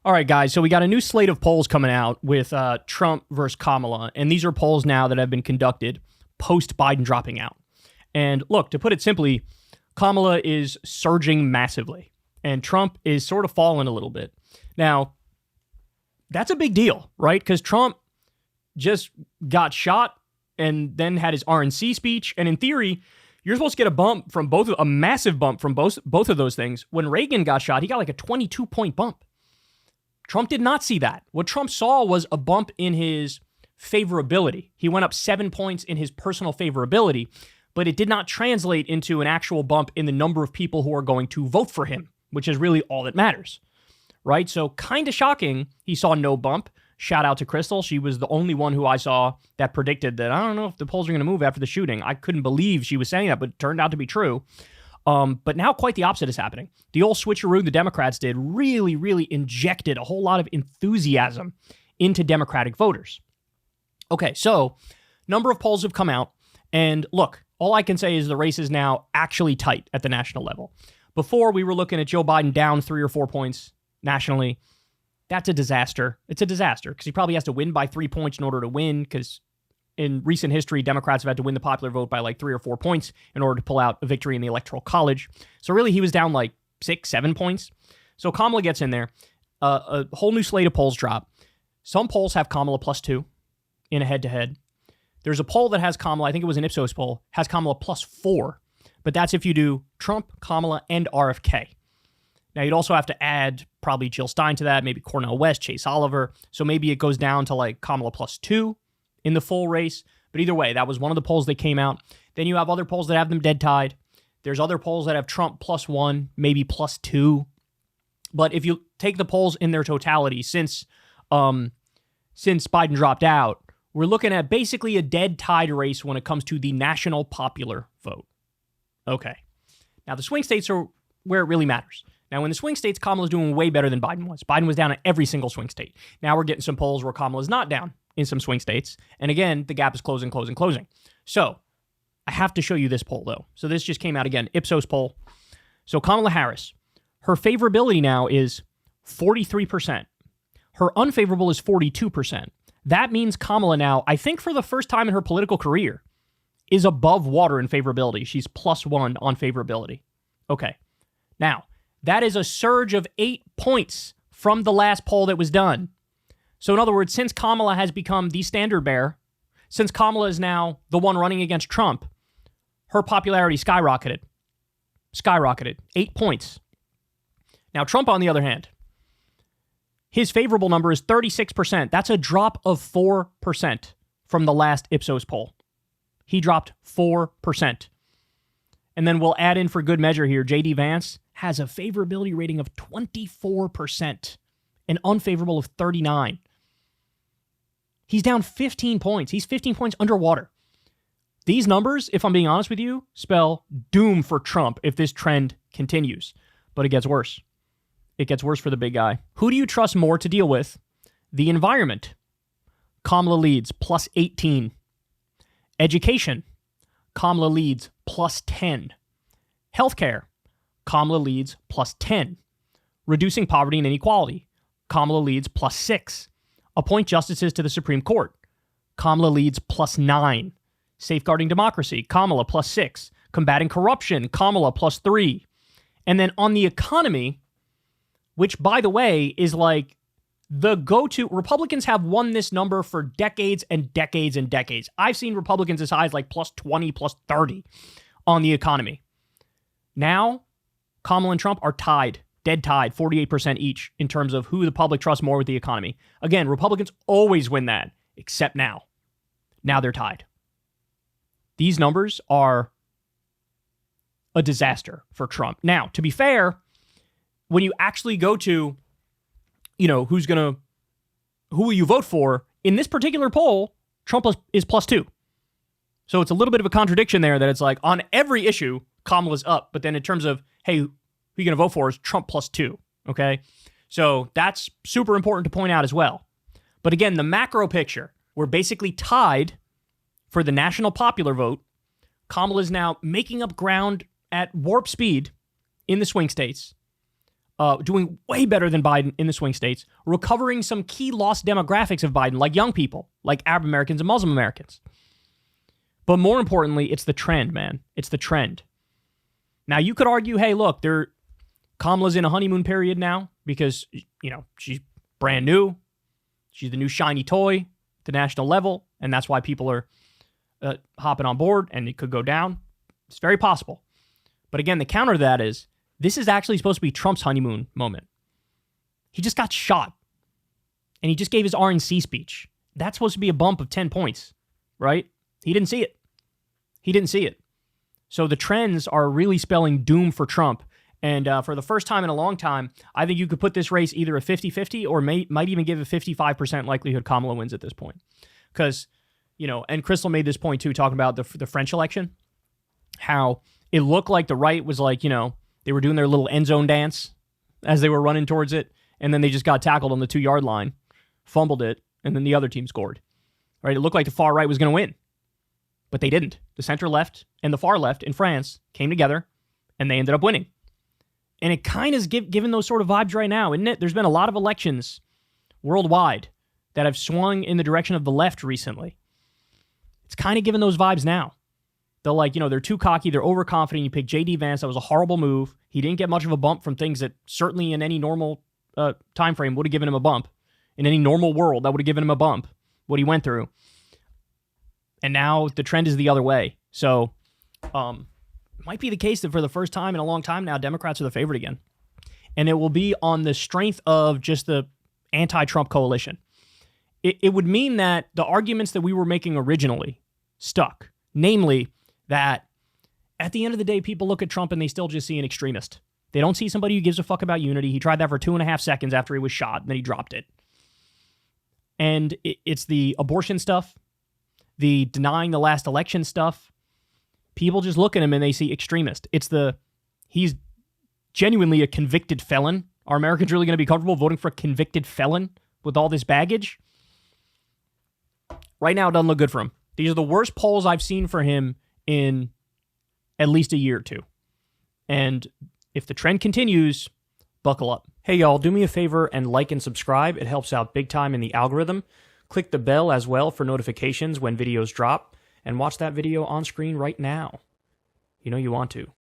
All right, guys, so we got a new slate of polls coming out with Trump versus Kamala, and these are polls now that have been conducted post-Biden dropping out. And look, to put it simply, Kamala is surging massively, and Trump is sort of falling a little bit. Now, that's a big deal, right? Because Trump just got shot and then had his RNC speech, and in theory, you're supposed to get a massive bump from both of those things. When Reagan got shot, he got like a 22-point bump. Trump did not see that. What Trump saw was a bump in his favorability. He went up 7 points in his personal favorability, but it did not translate into an actual bump in the number of people who are going to vote for him, which is really all that matters, right? So kind of shocking, he saw no bump. Shout out to Crystal. She was the only one who I saw that predicted that, I don't know if the polls are going to move after the shooting. I couldn't believe she was saying that, but it turned out to be true. But now quite the opposite is happening. The old switcheroo the Democrats did really injected a whole lot of enthusiasm into Democratic voters. Okay, so number of polls have come out, and look, all I can say is the race is now actually tight at the national level. Before, we were looking at Joe Biden down 3 or 4 points nationally. That's a disaster. It's a disaster because he probably has to win by 3 points in order to win, because in recent history, Democrats have had to win the popular vote by like 3 or 4 points in order to pull out a victory in the Electoral College. So really, he was down like 6, 7 points. So Kamala gets in there. A whole new slate of polls drop. Some polls have Kamala +2 in a head-to-head. There's a poll that has Kamala, I think it was an Ipsos poll, has Kamala +4. But that's if you do Trump, Kamala, and RFK. Now, you'd also have to add probably Jill Stein to that, maybe Cornel West, Chase Oliver. So maybe it goes down to like Kamala +2 in the full race. But either way, that was one of the polls that came out. Then you have other polls that have them dead tied. There's other polls that have Trump +1, maybe +2. But if you take the polls in their totality, since Biden dropped out, we're looking at basically a dead tied race when it comes to the national popular vote. Okay. Now, the swing states are where it really matters. Now, in the swing states, Kamala's doing way better than Biden was. Biden was down at every single swing state. Now we're getting some polls where Kamala's not down in some swing states. And again, the gap is closing. So I have to show you this poll, though. So this just came out again, Ipsos poll. So Kamala Harris, her favorability now is 43%. Her unfavorable is 42%. That means Kamala now, I think for the first time in her political career, is above water in favorability. She's +1 on favorability. Okay. Now, that is a surge of 8 points from the last poll that was done. So in other words, since Kamala has become the standard bearer, since Kamala is now the one running against Trump, her popularity skyrocketed. 8 points. Now, Trump, on the other hand, his favorable number is 36%. That's a drop of 4% from the last Ipsos poll. He dropped 4%. And then we'll add in for good measure here, J.D. Vance has a favorability rating of 24%, an unfavorable of 39%. He's down 15 points. He's 15 points underwater. These numbers, if I'm being honest with you, spell doom for Trump if this trend continues. But it gets worse. It gets worse for the big guy. Who do you trust more to deal with? The environment. Kamala leads +18. Education. Kamala leads +10. Healthcare. Kamala leads +10. Reducing poverty and inequality. Kamala leads +6. Appoint justices to the Supreme Court. Kamala leads +9. Safeguarding democracy. Kamala +6. Combating corruption. Kamala +3. And then on the economy, which, by the way, is like the go-to. Republicans have won this number for decades and decades and decades. I've seen Republicans as high as like +20, +30 on the economy. Now, Kamala and Trump are tied, dead tied, 48% each in terms of who the public trusts more with the economy. Again, Republicans always win that, except now. Now they're tied. These numbers are a disaster for Trump. Now, to be fair, when you actually go to, who will you vote for? In this particular poll, Trump is +2. So it's a little bit of a contradiction there that it's like on every issue, Kamala's up. But then in terms of, hey, who are you going to vote for is Trump +2. Okay. So that's super important to point out as well. But again, the macro picture, we're basically tied for the national popular vote. Kamala is now making up ground at warp speed in the swing states. doing way better than Biden in the swing states, recovering some key lost demographics of Biden, like young people, like Arab Americans and Muslim Americans. But more importantly, it's the trend, man. It's the trend. Now, you could argue, hey, look, Kamala's in a honeymoon period now because, she's brand new. She's the new shiny toy at the national level, and that's why people are hopping on board, and it could go down. It's very possible. But again, the counter to that is, this is actually supposed to be Trump's honeymoon moment. He just got shot, and he just gave his RNC speech. That's supposed to be a bump of 10 points, right? He didn't see it. He didn't see it. So the trends are really spelling doom for Trump. And for the first time in a long time, I think you could put this race either a 50-50 or might even give a 55% likelihood Kamala wins at this point. Because, and Crystal made this point too, talking about the French election, how it looked like the right was like, they were doing their little end zone dance as they were running towards it, and then they just got tackled on the 2-yard line, fumbled it, and then the other team scored. Right? It looked like the far right was going to win. But they didn't. The center left and the far left in France came together, and they ended up winning. And it kind of is given those sort of vibes right now, isn't it? There's been a lot of elections worldwide that have swung in the direction of the left recently. It's kind of giving those vibes now. They're they're too cocky, they're overconfident. You pick J.D. Vance, that was a horrible move. He didn't get much of a bump from things that certainly in any normal time frame would have given him a bump. In any normal world, that would have given him a bump, what he went through. And now the trend is the other way. So it might be the case that for the first time in a long time now, Democrats are the favorite again. And it will be on the strength of just the anti-Trump coalition. It would mean that the arguments that we were making originally stuck. Namely, that at the end of the day, people look at Trump and they still just see an extremist. They don't see somebody who gives a fuck about unity. He tried that for 2.5 seconds after he was shot, and then he dropped it. And it's the abortion stuff, the denying the last election stuff. People just look at him and they see extremist. He's genuinely a convicted felon. Are Americans really going to be comfortable voting for a convicted felon with all this baggage? Right now, it doesn't look good for him. These are the worst polls I've seen for him in at least a year or two. And if the trend continues, buckle up. Hey, y'all, do me a favor and like and subscribe. It helps out big time in the algorithm. Click the bell as well for notifications when videos drop, and watch that video on screen right now. You know you want to.